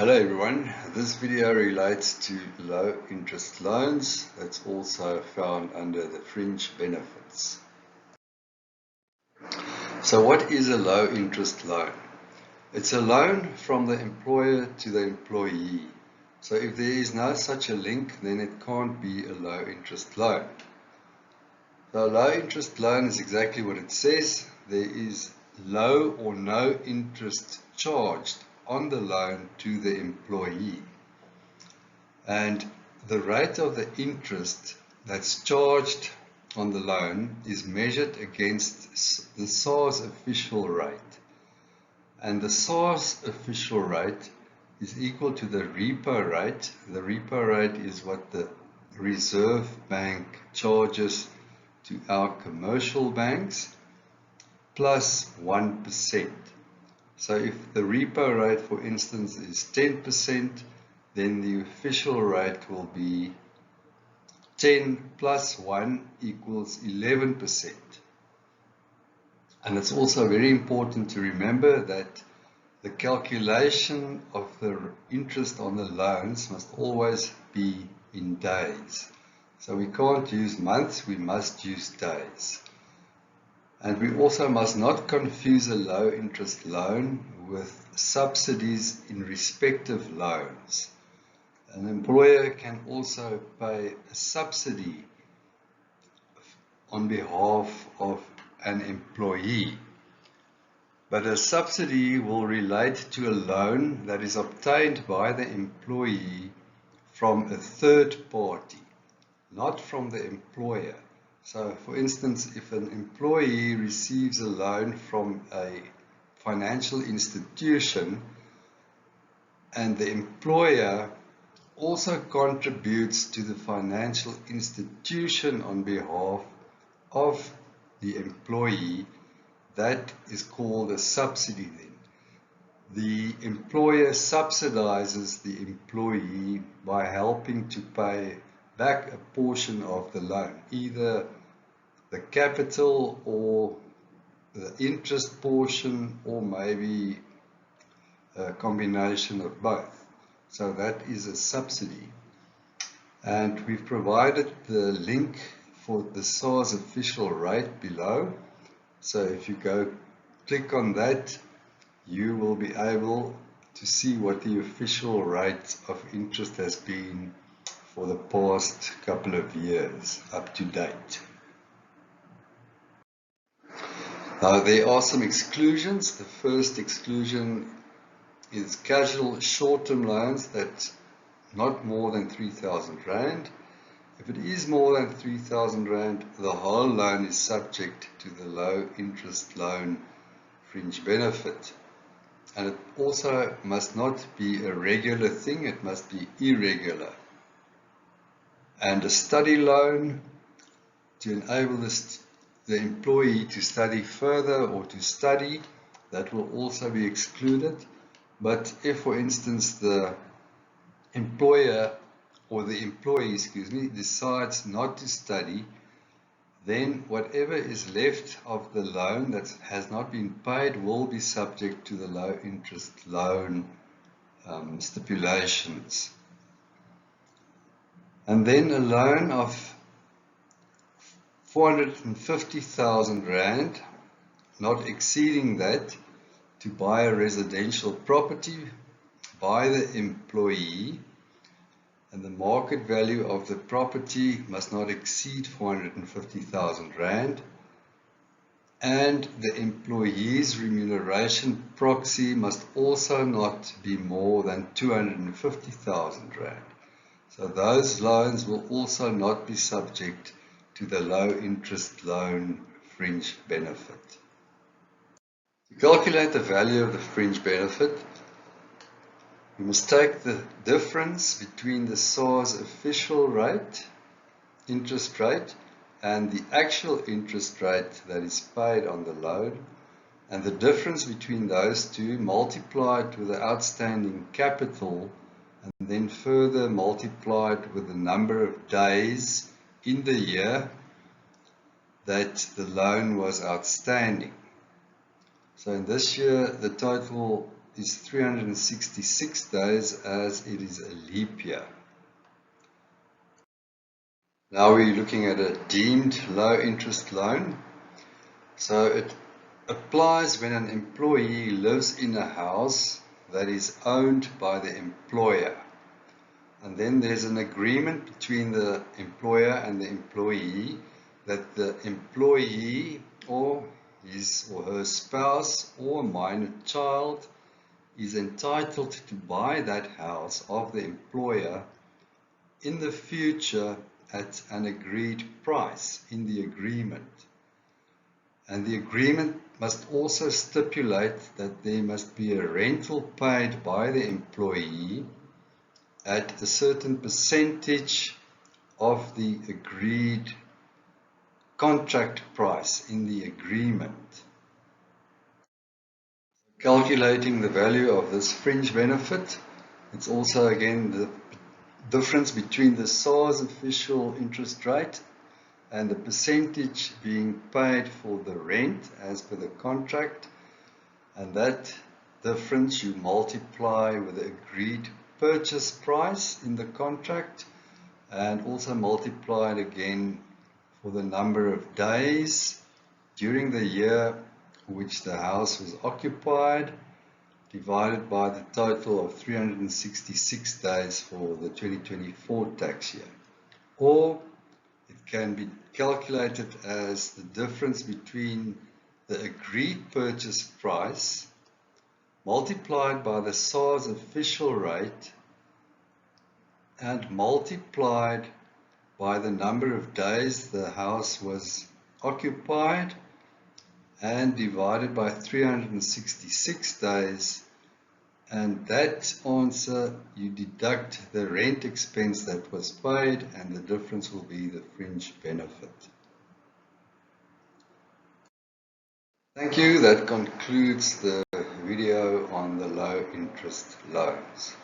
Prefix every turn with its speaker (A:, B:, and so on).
A: Hello everyone, this video relates to low interest loans. That's also found under the fringe benefits. So what is a low interest loan? It's a loan from the employer to the employee. So if there is no such a link, then it can't be a low interest loan. So a low interest loan is exactly what it says. There is low or no interest charged on the loan to the employee. And the rate of the interest that's charged on the loan is measured against the SARS official rate. And the SARS official rate is equal to the repo rate. The repo rate is what the Reserve Bank charges to our commercial banks plus 1%. So if the repo rate, for instance, is 10%, then the official rate will be 10 plus 1 equals 11%. And it's also very important to remember that the calculation of the interest on the loans must always be in days. So we can't use months, we must use days. And we also must not confuse a low interest loan with subsidies in respective loans. An employer can also pay a subsidy on behalf of an employee. But a subsidy will relate to a loan that is obtained by the employee from a third party, not from the employer. So, for instance, if an employee receives a loan from a financial institution and the employer also contributes to the financial institution on behalf of the employee, that is called a subsidy then. The employer subsidizes the employee by helping to pay back a portion of the loan, either the capital or the interest portion, or maybe a combination of both. So that is a subsidy. And we've provided the link for the SARS official rate below. So if you go click on that, you will be able to see what the official rate of interest has been for the past couple of years up to date. Now there are some exclusions. The first exclusion is casual short-term loans that's not more than 3,000 Rand. If it is more than 3,000 Rand, the whole loan is subject to the low interest loan fringe benefit. And it also must not be a regular thing, it must be irregular. And a study loan to enable the employee to study further or to study, that will also be excluded. But if, for instance, the employer or the employee, decides not to study, then whatever is left of the loan that has not been paid will be subject to the low interest loan stipulations. And then a loan of 450,000 Rand, not exceeding that, to buy a residential property by the employee, and the market value of the property must not exceed 450,000 Rand, and the employee's remuneration proxy must also not be more than 250,000 Rand. So those loans will also not be subject to the low interest loan fringe benefit. To calculate the value of the fringe benefit, we must take the difference between the SARS official rate, interest rate, and the actual interest rate that is paid on the loan, and the difference between those two multiplied with the outstanding capital, and then further multiplied with the number of days in the year that the loan was outstanding. So in this year, the total is 366 days as it is a leap year. Now we're looking at a deemed low interest loan. So it applies when an employee lives in a house that is owned by the employer. And then there's an agreement between the employer and the employee that the employee or his or her spouse or a minor child is entitled to buy that house of the employer in the future at an agreed price in the agreement. And the agreement must also stipulate that there must be a rental paid by the employee at a certain percentage of the agreed contract price in the agreement. Calculating the value of this fringe benefit, it's also again the difference between the SARS official interest rate and the percentage being paid for the rent as per the contract, and that difference you multiply with the agreed purchase price in the contract and also multiply it again for the number of days during the year which the house was occupied, divided by the total of 366 days for the 2024 tax year. Or it can be calculated as the difference between the agreed purchase price multiplied by the SARS official rate and multiplied by the number of days the house was occupied and divided by 366 days, and that answer you deduct the rent expense that was paid and the difference will be the fringe benefit. Thank you. That concludes the video on the low interest loans.